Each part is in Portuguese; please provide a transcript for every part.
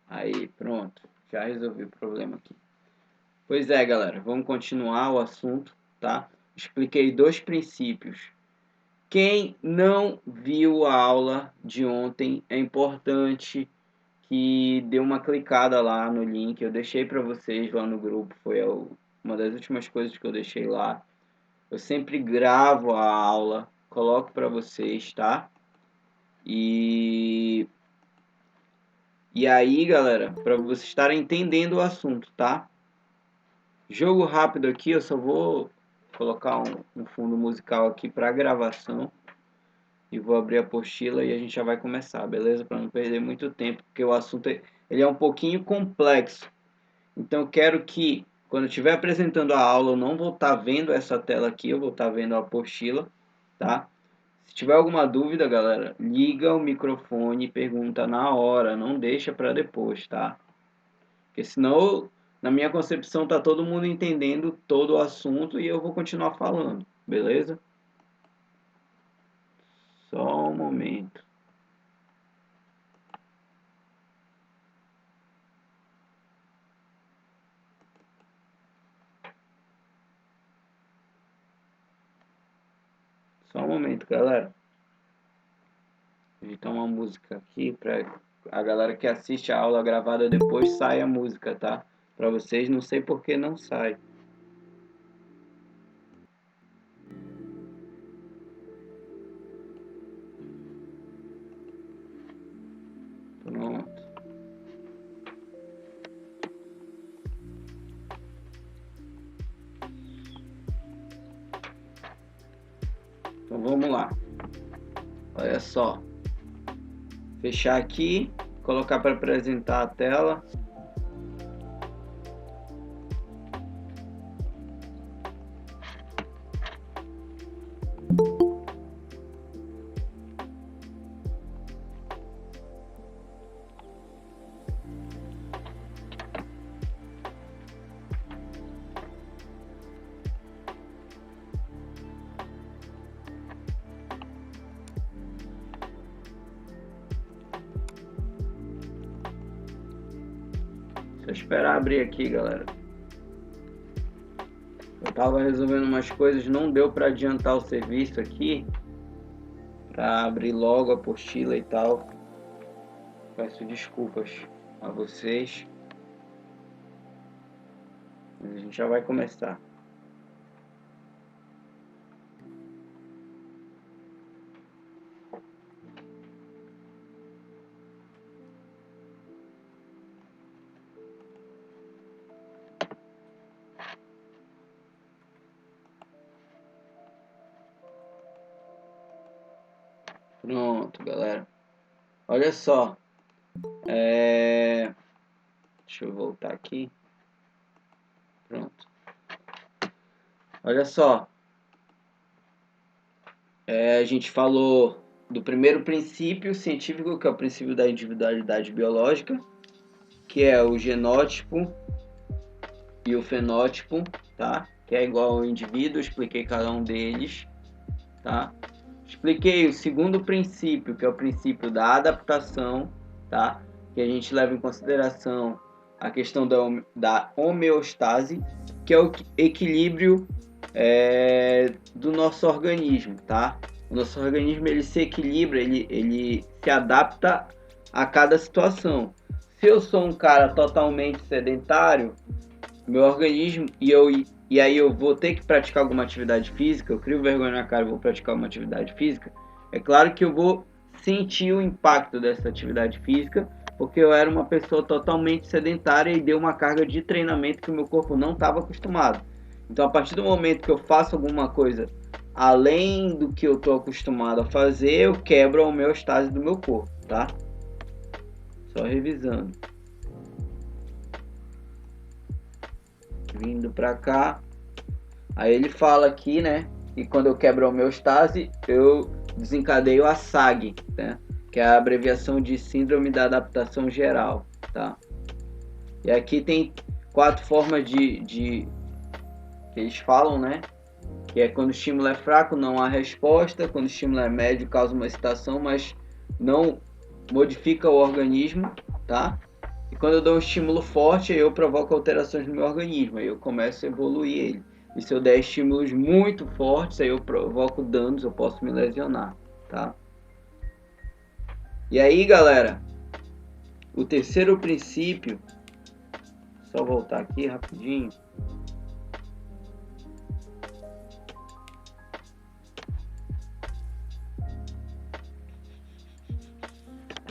Aí, pronto. Já resolvi o problema aqui. Pois é, galera. Vamos continuar o assunto, tá? Expliquei 2 princípios. Quem não viu a aula de ontem, é importante que dê uma clicada lá no link. Eu deixei para vocês lá no grupo. Foi uma das últimas coisas que eu deixei lá. Eu sempre gravo a aula, coloco para vocês, tá? E aí, galera, para vocês estarem entendendo o assunto, tá? Jogo rápido aqui, eu só vou colocar um fundo musical aqui para gravação e vou abrir a apostila e a gente já vai começar, beleza? Para não perder muito tempo, porque o assunto ele é um pouquinho complexo. Então eu quero que quando eu estiver apresentando a aula, eu não vou estar vendo essa tela aqui, eu vou estar vendo a apostila, tá? Se tiver alguma dúvida, galera, liga o microfone e pergunta na hora, não deixa para depois, tá? Porque senão, na minha concepção, tá todo mundo entendendo todo o assunto e eu vou continuar falando, beleza? Só um momento. Só um momento, galera. Vou editar uma música aqui para a galera que assiste a aula gravada depois sai a música, tá? Para vocês, não sei por que não sai. Pronto. Então vamos lá. Olha só. Fechar aqui, colocar para apresentar a tela. Deixa eu esperar abrir aqui, galera. Eu tava resolvendo umas coisas, não deu para adiantar o serviço aqui, para abrir logo a apostila e tal. Peço desculpas a vocês. Mas a gente já vai começar. Pronto, galera. Olha só. Deixa eu voltar aqui. Pronto. Olha só. A gente falou do primeiro princípio científico, que é o princípio da individualidade biológica, que é o genótipo e o fenótipo, tá? Que é igual ao indivíduo, expliquei cada um deles, tá? Expliquei o segundo princípio, que é o princípio da adaptação, tá? Que a gente leva em consideração a questão da homeostase, que é o equilíbrio do nosso organismo, tá? O nosso organismo ele se equilibra, ele se adapta a cada situação. Se eu sou um cara totalmente sedentário, meu organismo e aí eu vou ter que praticar alguma atividade física, eu crio vergonha na cara e vou praticar uma atividade física, é claro que eu vou sentir o impacto dessa atividade física, porque eu era uma pessoa totalmente sedentária e deu uma carga de treinamento que o meu corpo não estava acostumado. Então, a partir do momento que eu faço alguma coisa além do que eu estou acostumado a fazer, eu quebro a homeostase do meu corpo, tá? Só revisando. Vindo para cá. Aí ele fala aqui, né? Que quando eu quebro a homeostase, eu desencadeio a SAG, né? Que é a abreviação de Síndrome da Adaptação Geral, tá? E aqui tem 4 formas que eles falam, né? Que é quando o estímulo é fraco, não há resposta. Quando o estímulo é médio, causa uma excitação, mas não modifica o organismo, tá? E quando eu dou um estímulo forte, aí eu provoco alterações no meu organismo, aí eu começo a evoluir ele. E se eu der estímulos muito fortes, aí eu provoco danos, eu posso me lesionar, tá? E aí, galera, o terceiro princípio, só voltar aqui rapidinho.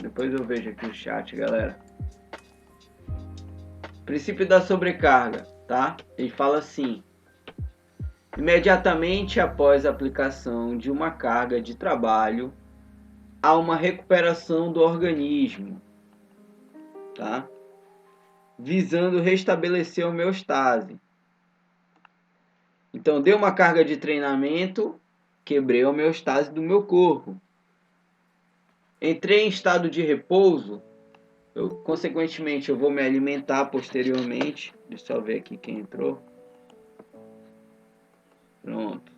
Depois eu vejo aqui o chat, galera. Princípio da sobrecarga, tá? Ele fala assim: imediatamente após a aplicação de uma carga de trabalho, há uma recuperação do organismo, tá? Visando restabelecer a homeostase. Então, dei uma carga de treinamento, quebrei a homeostase do meu corpo. Entrei em estado de repouso, consequentemente eu vou me alimentar posteriormente. Deixa eu ver aqui quem entrou. Pronto.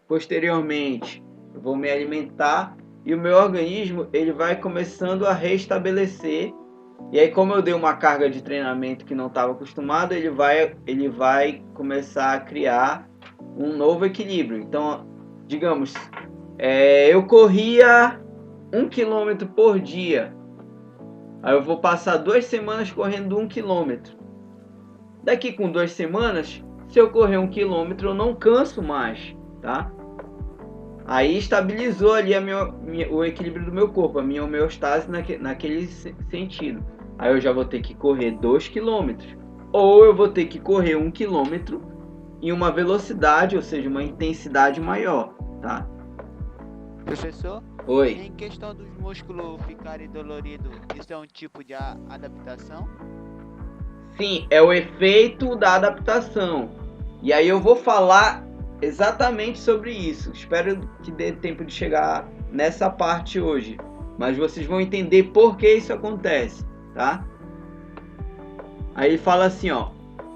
Posteriormente, eu vou me alimentar e o meu organismo ele vai começando a restabelecer. E aí, como eu dei uma carga de treinamento que não estava acostumado, ele vai começar a criar um novo equilíbrio. Então, digamos, eu corria 1 km por dia. Aí eu vou passar 2 semanas correndo 1 km. Daqui com 2 semanas, se eu correr 1 km, eu não canso mais, tá? Aí estabilizou ali o equilíbrio do meu corpo, a minha homeostase naquele sentido. Aí eu já vou ter que correr 2 km. Ou eu vou ter que correr 1 km em uma velocidade, ou seja, uma intensidade maior, tá? Professor? Oi. Em questão dos músculos ficarem doloridos, isso é um tipo de adaptação? Sim, é o efeito da adaptação. E aí eu vou falar exatamente sobre isso. Espero que dê tempo de chegar nessa parte hoje. Mas vocês vão entender por que isso acontece, tá? Aí ele fala assim, ó.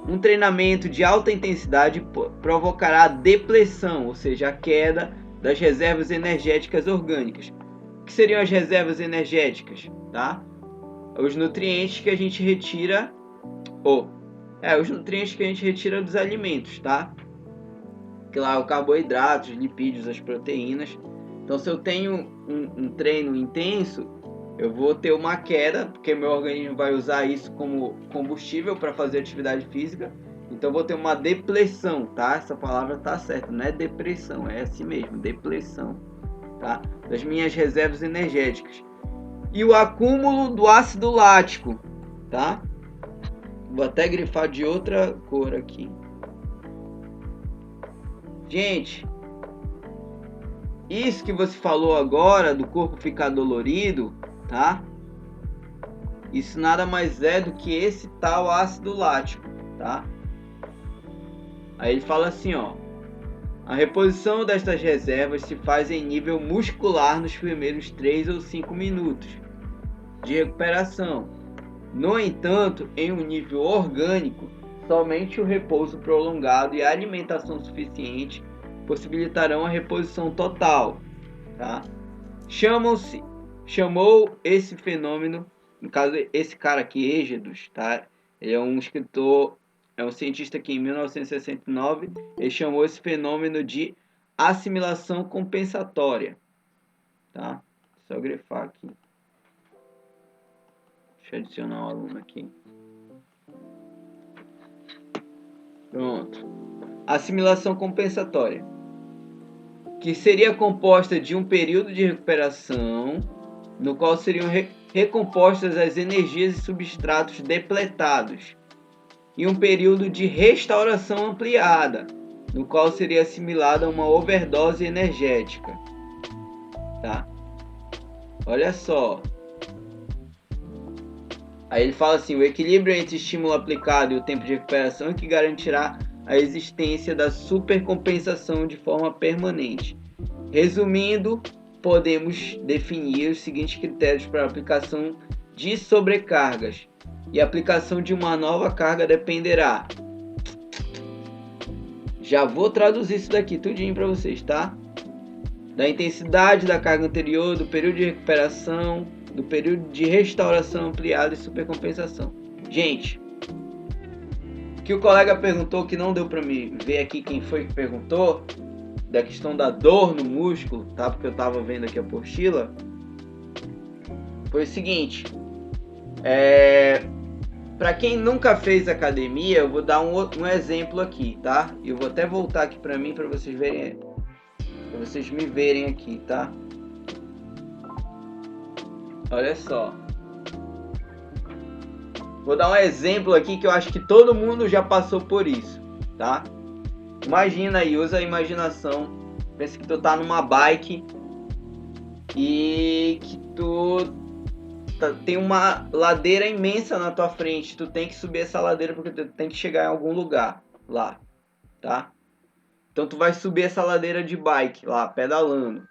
Um treinamento de alta intensidade provocará a depleção, ou seja, a queda das reservas energéticas orgânicas. O que seriam as reservas energéticas, tá? Os nutrientes que a gente retira, os nutrientes que a gente retira dos alimentos, tá? Que lá o carboidrato, os lipídios, as proteínas. Então, se eu tenho um treino intenso, eu vou ter uma queda, porque meu organismo vai usar isso como combustível para fazer atividade física. Então, eu vou ter uma depleção, tá? Essa palavra tá certa, não é depressão, é assim mesmo, depleção, tá? Das minhas reservas energéticas. E o acúmulo do ácido lático, tá? Vou até grifar de outra cor aqui. Gente, isso que você falou agora do corpo ficar dolorido, tá? Isso nada mais é do que esse tal ácido lático, tá? Aí ele fala assim, ó. A reposição destas reservas se faz em nível muscular nos primeiros 3 ou 5 minutos de recuperação. No entanto, em um nível orgânico, somente o repouso prolongado e a alimentação suficiente possibilitarão a reposição total, tá? Chamou esse fenômeno, no caso esse cara aqui, Êgidos, tá? Ele é um escritor, é um cientista que em 1969 ele chamou esse fenômeno de assimilação compensatória, tá? Só grifar aqui. Deixa eu adicionar um aluno aqui. Pronto. Assimilação compensatória, que seria composta de um período de recuperação, no qual seriam recompostas as energias e substratos depletados, e um período de restauração ampliada, no qual seria assimilada uma overdose energética. Tá? Olha só. Aí ele fala assim, o equilíbrio entre estímulo aplicado e o tempo de recuperação é que garantirá a existência da supercompensação de forma permanente. Resumindo, podemos definir os seguintes critérios para a aplicação de sobrecargas. E a aplicação de uma nova carga dependerá. Já vou traduzir isso daqui tudinho para vocês, tá? Da intensidade da carga anterior, do período de recuperação, do período de restauração ampliada e supercompensação. Gente, o que o colega perguntou, que não deu para me ver aqui quem foi que perguntou, da questão da dor no músculo, tá? Porque eu estava vendo aqui a apostila, foi o seguinte, para quem nunca fez academia, eu vou dar um exemplo aqui, tá? Eu vou até voltar aqui para mim para vocês verem, para vocês me verem aqui, tá? Olha só. Vou dar um exemplo aqui que eu acho que todo mundo já passou por isso, tá? Imagina aí, usa a imaginação. Pensa que tu tá numa bike e que tu tem uma ladeira imensa na tua frente. Tu tem que subir essa ladeira porque tu tem que chegar em algum lugar lá, tá? Então tu vai subir essa ladeira de bike lá, pedalando.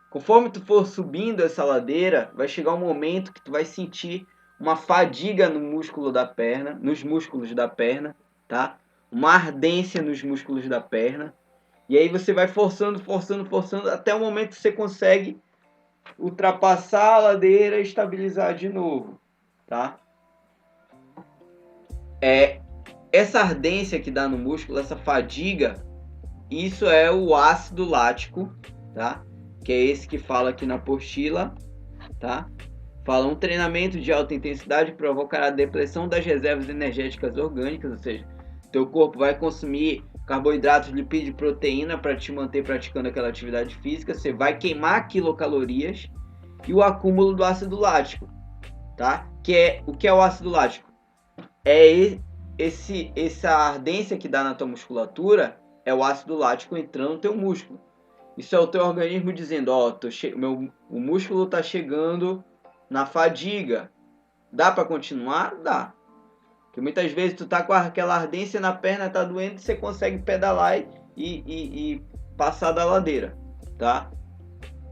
Conforme tu for subindo essa ladeira, vai chegar um momento que tu vai sentir uma fadiga no músculo da perna, nos músculos da perna, tá? Uma ardência nos músculos da perna. E aí você vai forçando, forçando, forçando, até o momento que você consegue ultrapassar a ladeira e estabilizar de novo, tá? Essa ardência que dá no músculo, essa fadiga, isso é o ácido lático, tá? Que é esse que fala aqui na apostila, tá? Fala, um treinamento de alta intensidade provocará a depressão das reservas energéticas orgânicas, ou seja, teu corpo vai consumir carboidratos, lipídios e proteína para te manter praticando aquela atividade física, você vai queimar quilocalorias e o acúmulo do ácido lático, tá? O que é o ácido lático? Essa ardência que dá na tua musculatura é o ácido lático entrando no teu músculo. Isso é o teu organismo dizendo, ó, o músculo está chegando na fadiga. Dá para continuar? Dá. Porque muitas vezes tu tá com aquela ardência na perna, tá doendo, e você consegue pedalar e passar da ladeira, tá?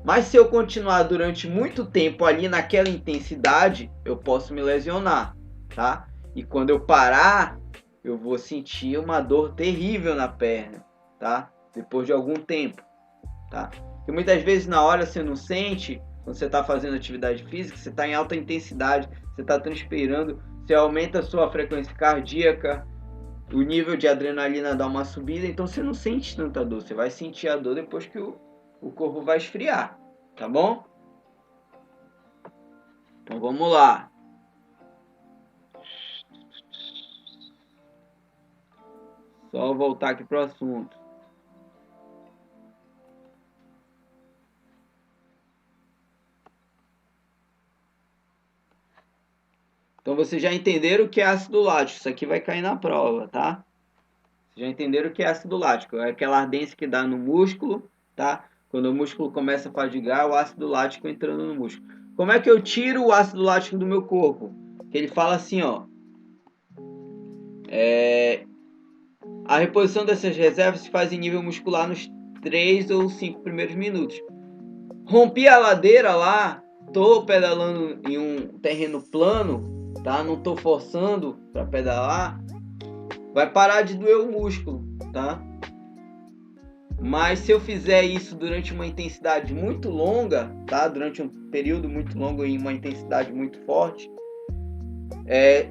Mas se eu continuar durante muito tempo ali naquela intensidade, eu posso me lesionar, tá? E quando eu parar, eu vou sentir uma dor terrível na perna, tá? Depois de algum tempo, tá? E muitas vezes na hora você não sente, quando você está fazendo atividade física, você está em alta intensidade, você está transpirando, você aumenta a sua frequência cardíaca, o nível de adrenalina dá uma subida, então você não sente tanta dor, você vai sentir a dor depois que o corpo vai esfriar, tá bom? Então vamos lá. Só voltar aqui pro assunto. Então vocês já entenderam o que é ácido lático, isso aqui vai cair na prova, tá? Vocês já entenderam o que é ácido lático, é aquela ardência que dá no músculo, tá? Quando o músculo começa a fadigar, o ácido lático entrando no músculo. Como é que eu tiro o ácido lático do meu corpo? Que ele fala assim, ó. A reposição dessas reservas se faz em nível muscular nos 3 ou 5 primeiros minutos. Rompi a ladeira lá, tô pedalando em um terreno plano, tá? Não tô forçando para pedalar, vai parar de doer o músculo, tá? Mas se eu fizer isso durante uma intensidade muito longa, tá? Durante um período muito longo em uma intensidade muito forte,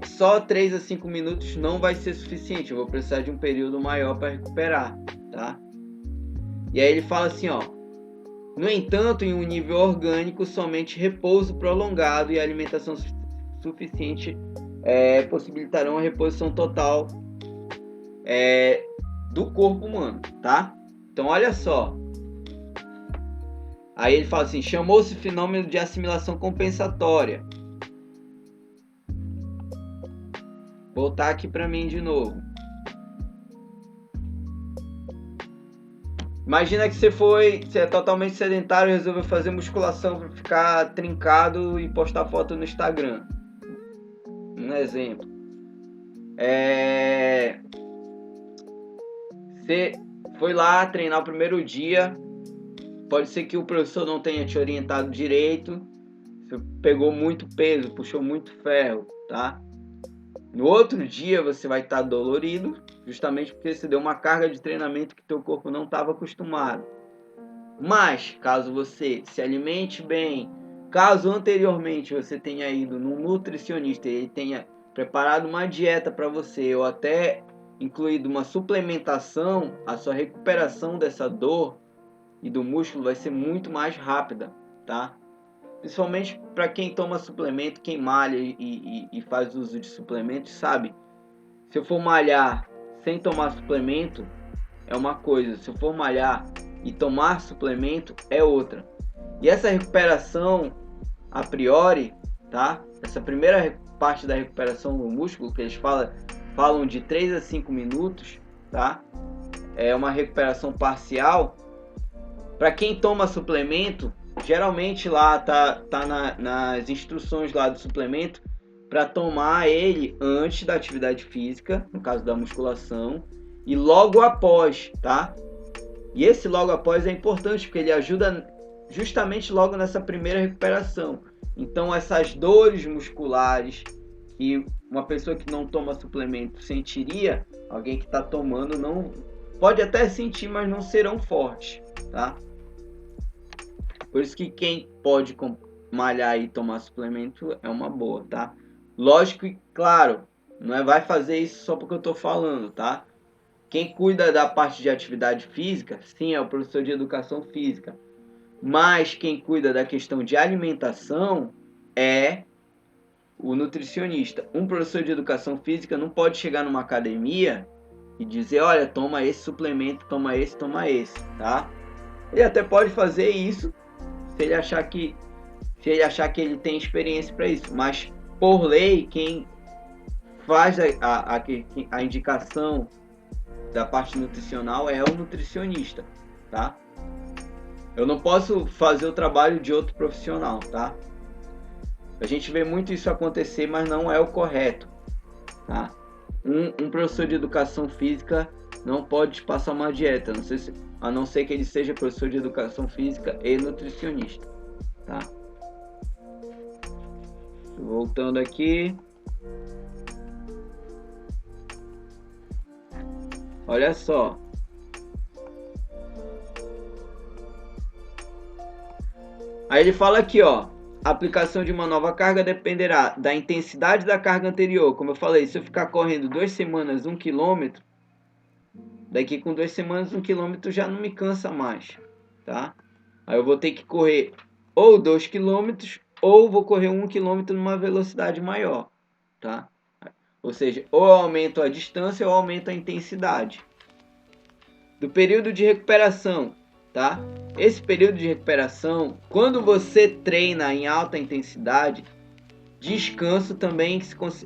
só 3 a 5 minutos não vai ser suficiente. Eu vou precisar de um período maior para recuperar, tá? E aí ele fala assim, ó. No entanto, em um nível orgânico, somente repouso prolongado e alimentação suficiente possibilitarão a reposição total do corpo humano, tá? Então, olha só. Aí ele fala assim, chamou-se fenômeno de assimilação compensatória. Voltar aqui para mim de novo. Imagina que você é totalmente sedentário e resolveu fazer musculação para ficar trincado e postar foto no Instagram. Um exemplo. Você foi lá treinar o primeiro dia, pode ser que o professor não tenha te orientado direito, você pegou muito peso, puxou muito ferro, tá? No outro dia você vai estar dolorido, justamente porque você deu uma carga de treinamento que teu corpo não estava acostumado. Mas, caso você se alimente bem, caso anteriormente você tenha ido num nutricionista e ele tenha preparado uma dieta para você, ou até incluído uma suplementação, a sua recuperação dessa dor e do músculo vai ser muito mais rápida, tá? Principalmente para quem toma suplemento, quem malha e faz uso de suplementos, sabe? Se eu for malhar sem tomar suplemento, é uma coisa. Se eu for malhar e tomar suplemento, é outra. E essa recuperação, a priori, tá? Essa primeira parte da recuperação do músculo, que eles falam de 3 a 5 minutos, tá? É uma recuperação parcial. Para quem toma suplemento, geralmente lá tá nas instruções lá do suplemento para tomar ele antes da atividade física, no caso da musculação, e logo após, tá? E esse logo após é importante porque ele ajuda justamente logo nessa primeira recuperação. Então essas dores musculares que uma pessoa que não toma suplemento sentiria, alguém que está tomando não pode até sentir, mas não serão fortes, tá? Por isso que quem pode malhar e tomar suplemento é uma boa, tá? Lógico e claro, não vai fazer isso só porque eu estou falando, tá? Quem cuida da parte de atividade física, sim, é o professor de educação física. Mas quem cuida da questão de alimentação é o nutricionista. Um professor de educação física não pode chegar numa academia e dizer, olha, toma esse suplemento, toma esse, tá? Ele até pode fazer isso se ele achar que ele tem experiência para isso, mas por lei quem faz a indicação da parte nutricional é o nutricionista, tá? Eu não posso fazer o trabalho de outro profissional, tá? A gente vê muito isso acontecer, mas não é o correto, tá? Um professor de educação física não pode passar uma dieta, a não ser que ele seja professor de educação física e nutricionista, tá? Voltando aqui. Olha só. Aí ele fala aqui, ó. A aplicação de uma nova carga dependerá da intensidade da carga anterior. Como eu falei, se eu ficar correndo 2 semanas 1 km, daqui com 2 semanas 1 km já não me cansa mais, tá? Aí eu vou ter que correr ou 2 km ou vou correr 1 km numa velocidade maior, tá? Ou seja, ou eu aumento a distância ou aumento a intensidade. Do período de recuperação, tá? Esse período de recuperação, quando você treina em alta intensidade, descanso também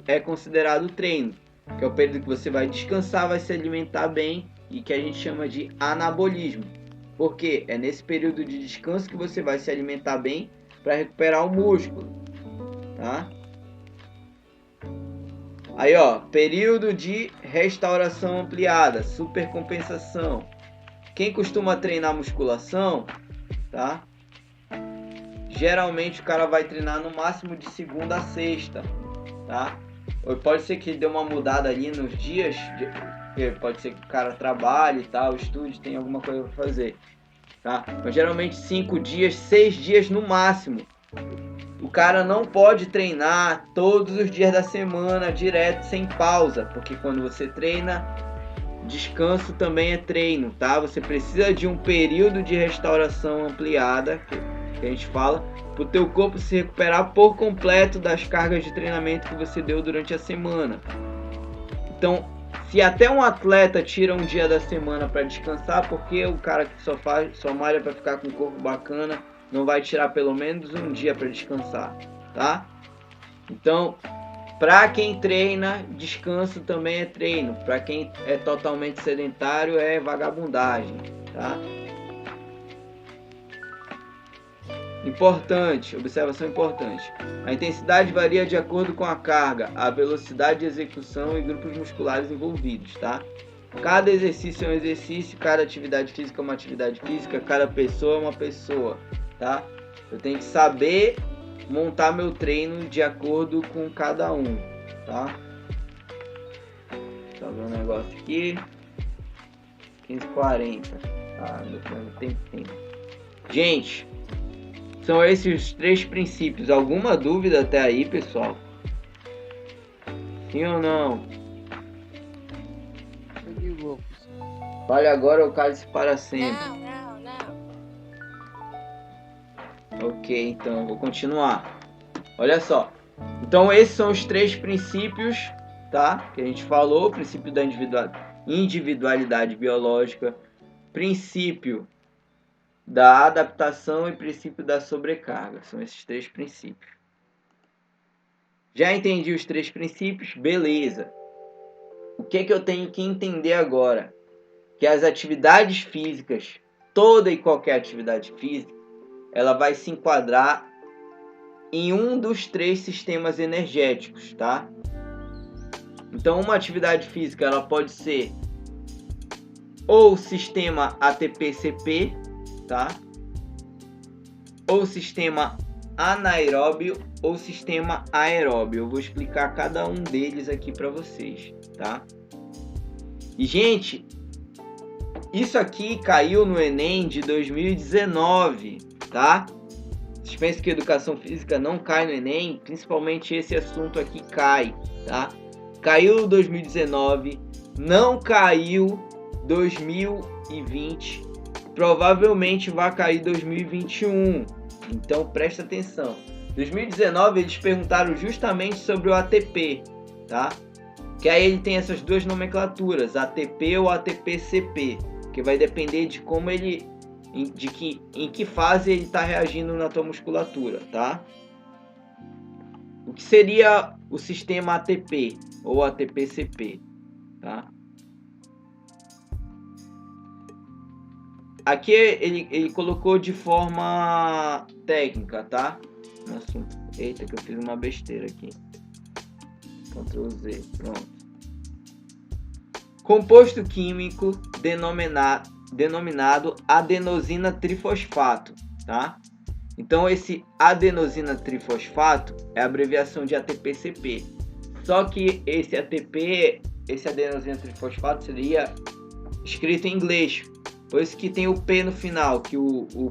é considerado treino, que é o período que você vai descansar, vai se alimentar bem e que a gente chama de anabolismo. Porque é nesse período de descanso que você vai se alimentar bem para recuperar o músculo, tá? Aí, ó, período de restauração ampliada, supercompensação. Quem costuma treinar musculação, tá? Geralmente o cara vai treinar no máximo de segunda a sexta, tá? Ou pode ser que dê uma mudada ali nos dias, pode ser que o cara trabalhe e tal, estude, tem alguma coisa para fazer, tá? Mas geralmente 5 dias, 6 dias no máximo. O cara não pode treinar todos os dias da semana direto, sem pausa, porque quando você treina, descanso também é treino, tá? Você precisa de um período de restauração ampliada, que a gente fala, para o teu corpo se recuperar por completo das cargas de treinamento que você deu durante a semana. Então, se até um atleta tira um dia da semana para descansar, porque o cara que só malha para ficar com o corpo bacana não vai tirar pelo menos um dia para descansar, tá? Então, para quem treina, descanso também é treino. Para quem é totalmente sedentário, é vagabundagem, tá? Importante, observação importante. A intensidade varia de acordo com a carga, a velocidade de execução e grupos musculares envolvidos, tá? Cada exercício é um exercício, cada atividade física é uma atividade física, cada pessoa é uma pessoa, tá? Eu tenho que saber montar meu treino de acordo com cada um, tá? Deixa eu ver um negócio aqui. 15h40. Tá, tem tempo. Gente, São esses os 3 princípios. Alguma dúvida até aí, pessoal? Sim ou não? Fale agora ou cale-se para sempre. Não. Ok, então vou continuar. Olha só. Então esses são os 3 princípios, tá? Que a gente falou. Princípio da individualidade biológica, princípio da adaptação e princípio da sobrecarga. São esses 3 princípios. Já entendi os 3 princípios? Beleza. O que eu tenho que entender agora? Que as atividades físicas, toda e qualquer atividade física, ela vai se enquadrar em um dos 3 sistemas energéticos, tá? Então, uma atividade física, ela pode ser ou sistema ATP-CP, tá? Ou sistema anaeróbio ou sistema aeróbio. Eu vou explicar cada um deles aqui para vocês, tá? E, gente, isso aqui caiu no Enem de 2019, tá? Vocês pensam que educação física não cai no Enem? Principalmente esse assunto aqui cai, tá? Caiu 2019, não caiu 2020, provavelmente vai cair 2021. Então presta atenção. 2019 eles perguntaram justamente sobre o ATP, tá? Que aí ele tem essas duas nomenclaturas, ATP ou ATP-CP, que vai depender de como ele, em que fase ele está reagindo na tua musculatura, tá? O que seria o sistema ATP ou ATP-CP, tá? Aqui ele colocou de forma técnica, tá? Eita, que eu fiz uma besteira aqui. Ctrl Z, pronto. Composto químico denominado adenosina trifosfato, tá? Então esse adenosina trifosfato é a abreviação de ATP-CP. Só que esse ATP, esse adenosina trifosfato seria escrito em inglês. Por isso que tem o P no final, que o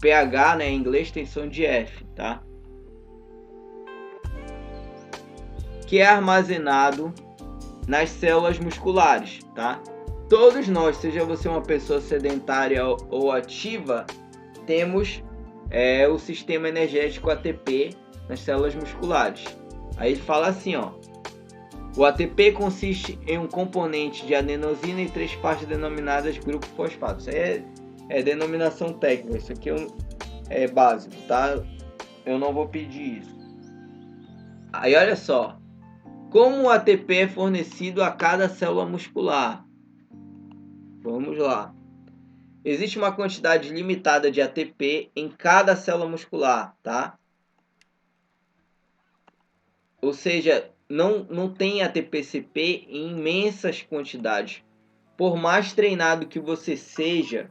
pH, né, em inglês tem som de F, tá? Que é armazenado nas células musculares, tá? Todos nós, seja você uma pessoa sedentária ou ativa, temos o sistema energético ATP nas células musculares. Aí ele fala assim, ó. O ATP consiste em um componente de adenosina e 3 partes denominadas grupo fosfato. Isso aí é denominação técnica, isso aqui é básico, tá? Eu não vou pedir isso. Aí olha só, como o ATP é fornecido a cada célula muscular? Vamos lá. Existe uma quantidade limitada de ATP em cada célula muscular, tá? Ou seja, não tem ATP-CP em imensas quantidades. Por mais treinado que você seja,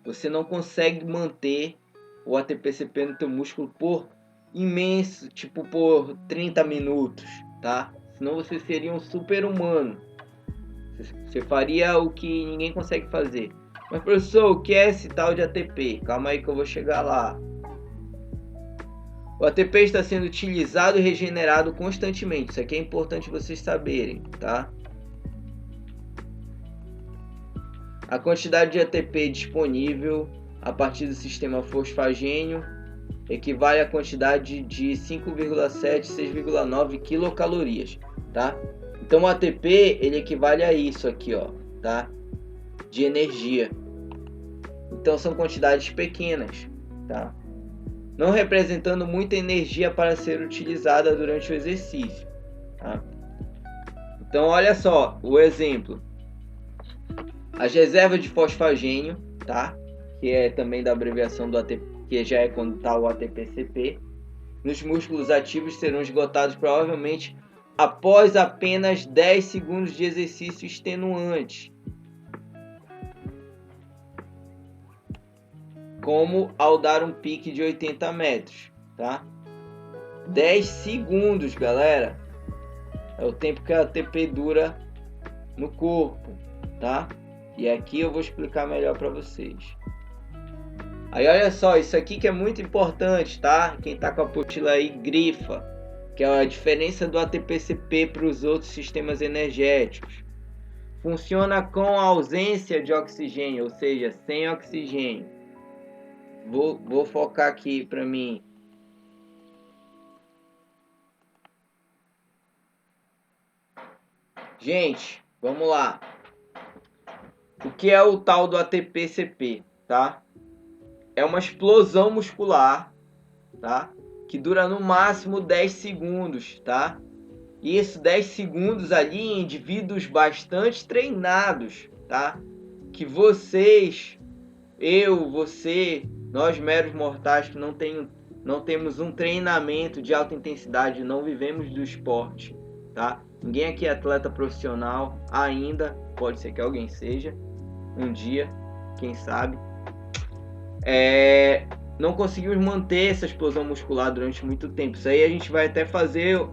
você não consegue manter o ATP-CP no teu músculo por imenso, tipo por 30 minutos, tá? Senão você seria um super-humano. Você faria o que ninguém consegue fazer. Mas professor, o que é esse tal de ATP? Calma aí que eu vou chegar lá. O ATP está sendo utilizado e regenerado constantemente. Isso aqui é importante vocês saberem, tá? A quantidade de ATP disponível a partir do sistema fosfagênio equivale à quantidade de 5,7 6,9 quilocalorias, tá? Então o ATP ele equivale a isso aqui, ó, tá? De energia. Então são quantidades pequenas, tá? Não representando muita energia para ser utilizada durante o exercício, tá? Então olha só o exemplo. As reservas de fosfagênio, tá? Que é também da abreviação do ATP, que já é quando está o ATP-CP, nos músculos ativos serão esgotados provavelmente após apenas 10 segundos de exercício extenuante, como ao dar um pique de 80 metros, tá? 10 segundos, galera, é o tempo que a ATP dura no corpo, tá? E aqui eu vou explicar melhor para vocês. Aí olha só, isso aqui que é muito importante, tá? Quem tá com a apostila aí, grifa, que é a diferença do ATP-CP para os outros sistemas energéticos. Funciona com a ausência de oxigênio, ou seja, sem oxigênio. Vou focar aqui para mim. Gente, vamos lá. O que é o tal do ATP-CP, tá? É uma explosão muscular, tá? Que dura no máximo 10 segundos, tá? E isso 10 segundos ali em indivíduos bastante treinados, tá? Que vocês, eu, você, nós meros mortais que não temos um treinamento de alta intensidade, não vivemos do esporte, tá? Ninguém aqui é atleta profissional ainda, pode ser que alguém seja, um dia, quem sabe. Não conseguimos manter essa explosão muscular durante muito tempo. Isso aí a gente vai até fazer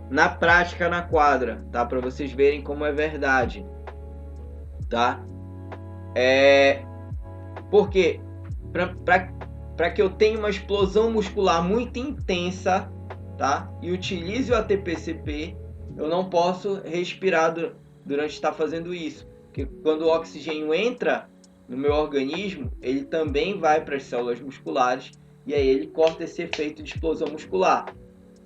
na prática na quadra, tá? Para vocês verem como é verdade, tá? Porque para que eu tenha uma explosão muscular muito intensa, tá? E utilize o ATP-CP, eu não posso respirar durante estar fazendo isso, porque quando o oxigênio entra no meu organismo, ele também vai para as células musculares e aí ele corta esse efeito de explosão muscular,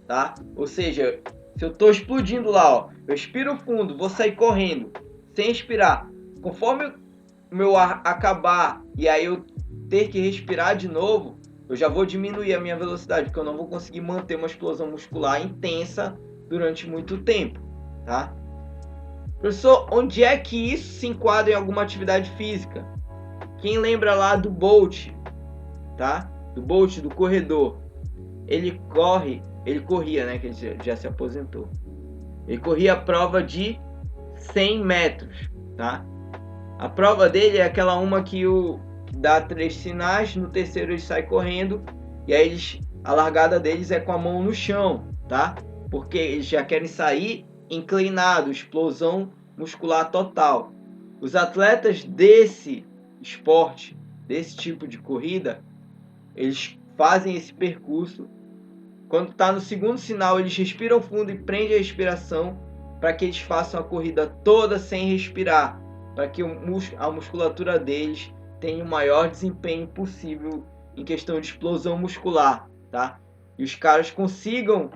tá? Ou seja, se eu estou explodindo lá, ó, eu respiro fundo, vou sair correndo, sem respirar. Conforme o meu ar acabar e aí eu ter que respirar de novo, eu já vou diminuir a minha velocidade, porque eu não vou conseguir manter uma explosão muscular intensa durante muito tempo, tá? Professor, onde é que isso se enquadra em alguma atividade física? Quem lembra lá do Bolt, tá? Do Bolt, do corredor. Ele corria, né? Que ele já se aposentou. Ele corria a prova de 100 metros, tá? A prova dele é aquela uma que dá 3 sinais, no terceiro ele sai correndo e aí a largada deles é com a mão no chão, tá? Porque eles já querem sair inclinado, explosão muscular total. Os atletas desse esporte, desse tipo de corrida, eles fazem esse percurso. Quando está no segundo sinal, eles respiram fundo e prendem a respiração para que eles façam a corrida toda sem respirar, para que a musculatura deles tenha o maior desempenho possível em questão de explosão muscular, tá? E os caras consigam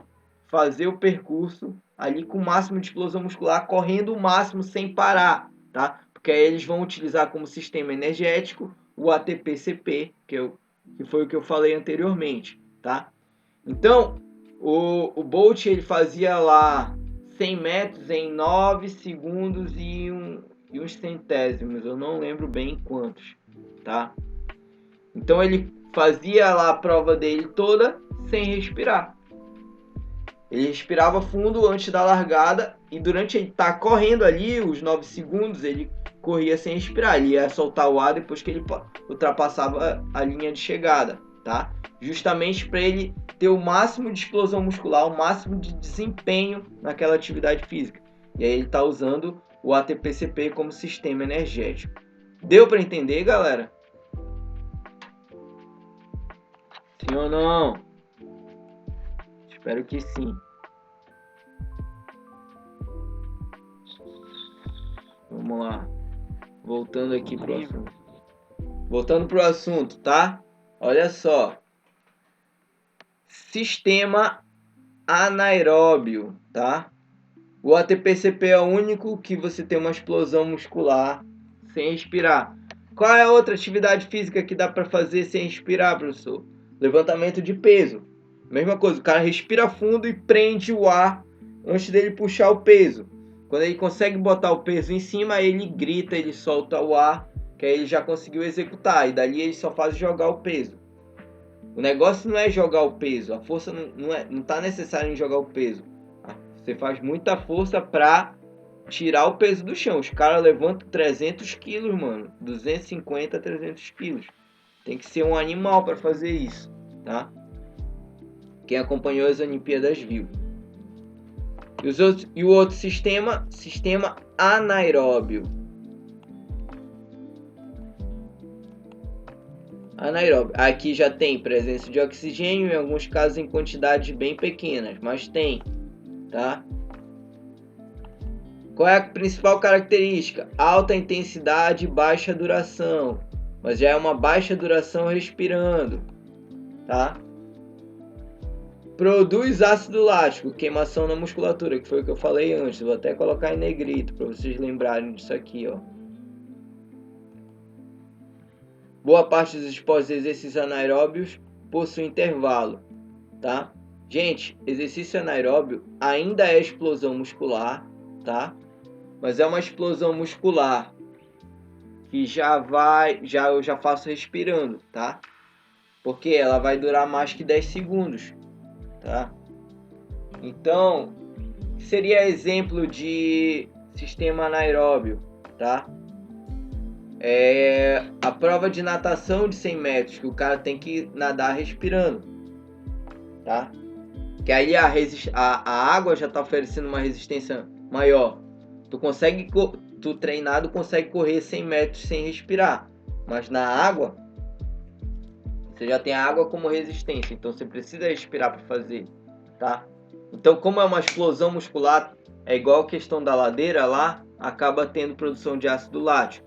fazer o percurso ali com o máximo de explosão muscular, correndo o máximo sem parar, tá? Porque aí eles vão utilizar como sistema energético o ATP-CP, que foi o que eu falei anteriormente, tá? Então, o Bolt ele fazia lá 100 metros em 9 segundos e uns centésimos, eu não lembro bem quantos, tá? Então ele fazia lá a prova dele toda sem respirar. Ele respirava fundo antes da largada e durante ele estar correndo ali, os 9 segundos, ele corria sem respirar. Ele ia soltar o ar depois que ele ultrapassava a linha de chegada, tá? Justamente para ele ter o máximo de explosão muscular, o máximo de desempenho naquela atividade física. E aí ele está usando o ATP-CP como sistema energético. Deu para entender, galera? Sim ou não? Espero que sim. Vamos lá. Voltando aqui pro assunto. Voltando pro assunto, tá? Olha só. Sistema anaeróbio, tá? O ATP-CP é o único que você tem uma explosão muscular sem respirar. Qual é a outra atividade física que dá para fazer sem respirar, professor? Levantamento de peso. Mesma coisa, o cara respira fundo e prende o ar antes dele puxar o peso. Quando ele consegue botar o peso em cima, ele grita, ele solta o ar, que aí ele já conseguiu executar. E dali ele só faz jogar o peso. O negócio não é jogar o peso, a força não está necessária em jogar o peso. Você faz muita força para tirar o peso do chão. Os caras levantam 300 quilos, mano. 250 a 300 quilos. Tem que ser um animal para fazer isso, tá? Quem acompanhou as Olimpíadas viu. E o outro sistema anaeróbio. anaeróbio. Aqui já tem presença de oxigênio, em alguns casos em quantidades bem pequenas, mas tem, tá? Qual é a principal característica? Alta intensidade e baixa duração. Mas já é uma baixa duração respirando, tá? Produz ácido lático, queimação na musculatura, que foi o que eu falei antes. Vou até colocar em negrito para vocês lembrarem disso aqui, ó. Boa parte dos esportes e exercícios anaeróbios possui intervalo, tá? Gente, exercício anaeróbio ainda é explosão muscular, tá? Mas é uma explosão muscular que eu já faço respirando, tá? Porque ela vai durar mais que 10 segundos, tá? Então, seria exemplo de sistema anaeróbio, tá? É a prova de natação de 100 metros, que o cara tem que nadar respirando, tá? Que aí a água já está oferecendo uma resistência maior. Tu treinado consegue correr 100 metros sem respirar, mas na água você já tem a água como resistência, então você precisa respirar para fazer, tá? Então, como é uma explosão muscular, é igual a questão da ladeira lá, acaba tendo produção de ácido lático.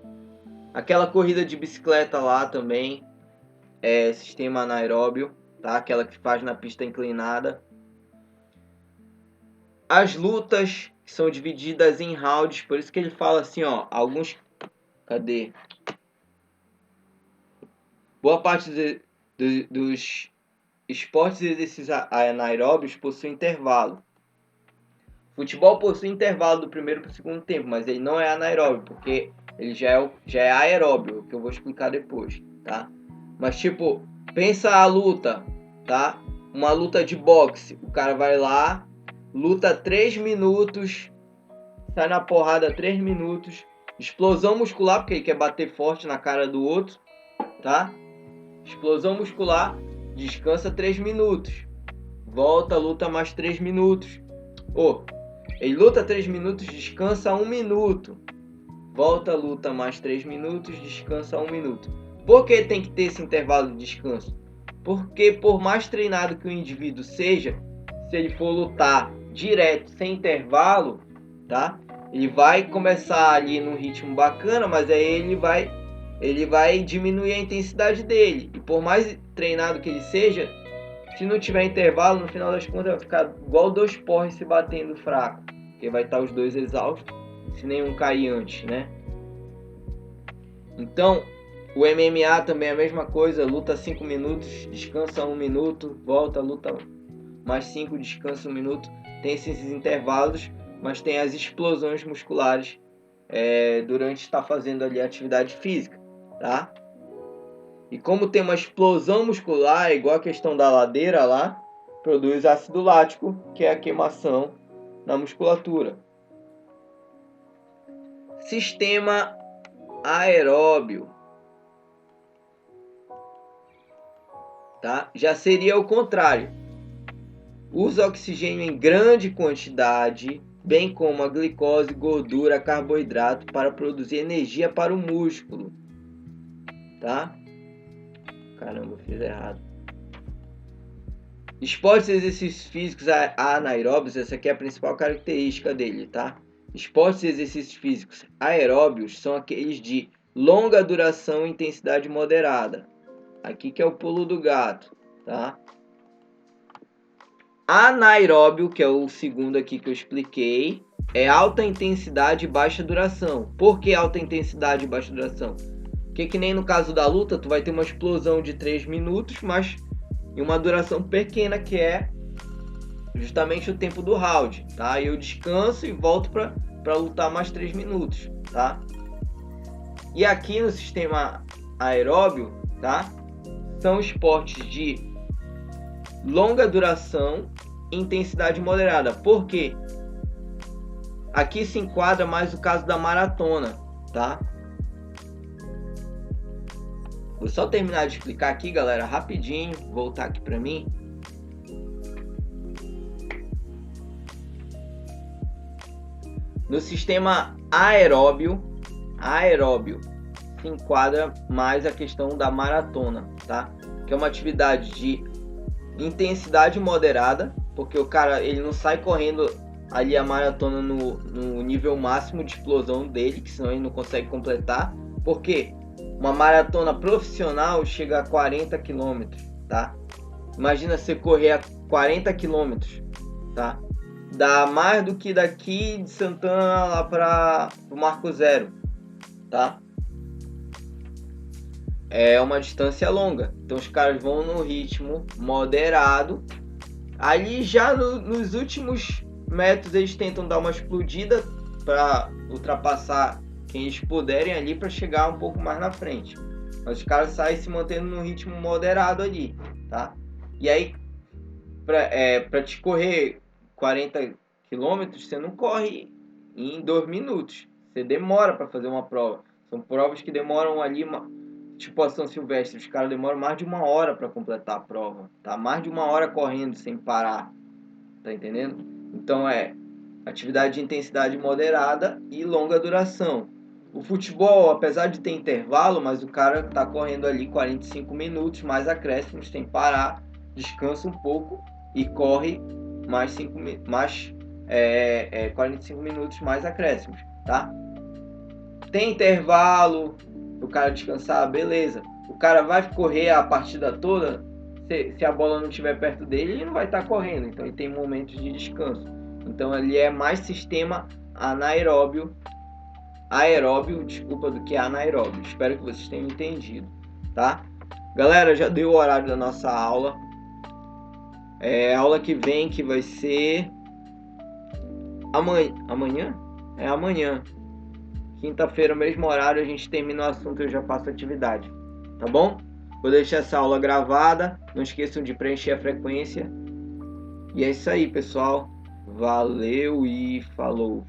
Aquela corrida de bicicleta lá também é sistema anaeróbio, tá? Aquela que faz na pista inclinada. As lutas são divididas em rounds, por isso que ele fala assim, ó, alguns... Cadê? Boa parte dos esportes e exercícios anaeróbios possuem intervalo. Futebol possui intervalo do primeiro para o segundo tempo, mas ele não é anaeróbio, porque ele já é aeróbio, que eu vou explicar depois, tá? Mas tipo, pensa a luta, tá? Uma luta de boxe, o cara vai lá, luta 3 minutos, sai na porrada 3 minutos, explosão muscular, porque ele quer bater forte na cara do outro, tá? Explosão muscular, descansa 3 minutos, volta, luta mais 3 minutos. Ele luta 3 minutos, descansa 1 minuto. Volta, luta mais 3 minutos, descansa 1 minuto. Por que tem que ter esse intervalo de descanso? Porque por mais treinado que o indivíduo seja, se ele for lutar direto, sem intervalo, tá? Ele vai começar ali num ritmo bacana, mas aí ele vai diminuir a intensidade dele. E por mais treinado que ele seja, se não tiver intervalo, no final das contas vai ficar igual 2 porres se batendo fraco. Porque vai estar os dois exaustos, se nenhum cair antes, né? Então, o MMA também é a mesma coisa. Luta 5 minutos, descansa 1 minuto, volta, luta mais 5, descansa 1 minuto. Tem esses intervalos, mas tem as explosões musculares durante estar fazendo ali a atividade física, tá? E como tem uma explosão muscular, igual a questão da ladeira lá, produz ácido lático, que é a queimação na musculatura. Sistema aeróbio, tá? Já seria o contrário. Usa oxigênio em grande quantidade, bem como a glicose, gordura, carboidrato, para produzir energia para o músculo, tá? Caramba, fiz errado. Esportes e exercícios físicos anaeróbios, essa aqui é a principal característica dele, tá? Esportes e exercícios físicos aeróbios são aqueles de longa duração e intensidade moderada. Aqui que é o pulo do gato, tá? Anaeróbio, que é o segundo aqui que eu expliquei, é alta intensidade e baixa duração. Por que alta intensidade e baixa duração? Porque que nem no caso da luta, tu vai ter uma explosão de 3 minutos, mas em uma duração pequena, que é justamente o tempo do round, tá? Eu descanso e volto para lutar mais 3 minutos, tá? E aqui no sistema aeróbio, tá? São esportes de longa duração e intensidade moderada. Por quê? Aqui se enquadra mais o caso da maratona, tá? Vou só terminar de explicar aqui, galera, rapidinho, voltar aqui para mim. No sistema aeróbio, se enquadra mais a questão da maratona, tá? Que é uma atividade de intensidade moderada, porque o cara ele não sai correndo ali a maratona no nível máximo de explosão dele, que senão ele não consegue completar. Porque uma maratona profissional chega a 40 km, tá? Imagina você correr a 40 km, tá? Dá mais do que daqui de Santana lá para o Marco Zero, tá? É uma distância longa, então os caras vão no ritmo moderado. Ali já nos últimos metros eles tentam dar uma explodida para ultrapassar quem eles puderem ali para chegar um pouco mais na frente. Mas os caras saem se mantendo num ritmo moderado ali, tá? E aí, para te correr 40 km, você não corre em 2 minutos. Você demora para fazer uma prova. São provas que demoram ali, tipo a São Silvestre, os caras demoram mais de 1 hora para completar a prova, tá? Mais de 1 hora correndo sem parar, tá entendendo? Então é atividade de intensidade moderada e longa duração. O futebol, apesar de ter intervalo, mas o cara tá correndo ali 45 minutos, mais acréscimos, sem parar, descansa um pouco e corre mais 45 minutos mais acréscimos, tá? Tem intervalo o cara descansar, beleza. O cara vai correr a partida toda, se a bola não estiver perto dele, ele não vai estar correndo, então ele tem momentos de descanso. Então ele é mais sistema aeróbio, do que anaeróbio. Espero que vocês tenham entendido, tá? Galera, já deu o horário da nossa aula. A aula que vem, que vai ser amanhã? É amanhã. Quinta-feira, mesmo horário, a gente termina o assunto e eu já faço atividade. Tá bom? Vou deixar essa aula gravada. Não esqueçam de preencher a frequência. E é isso aí, pessoal. Valeu e falou!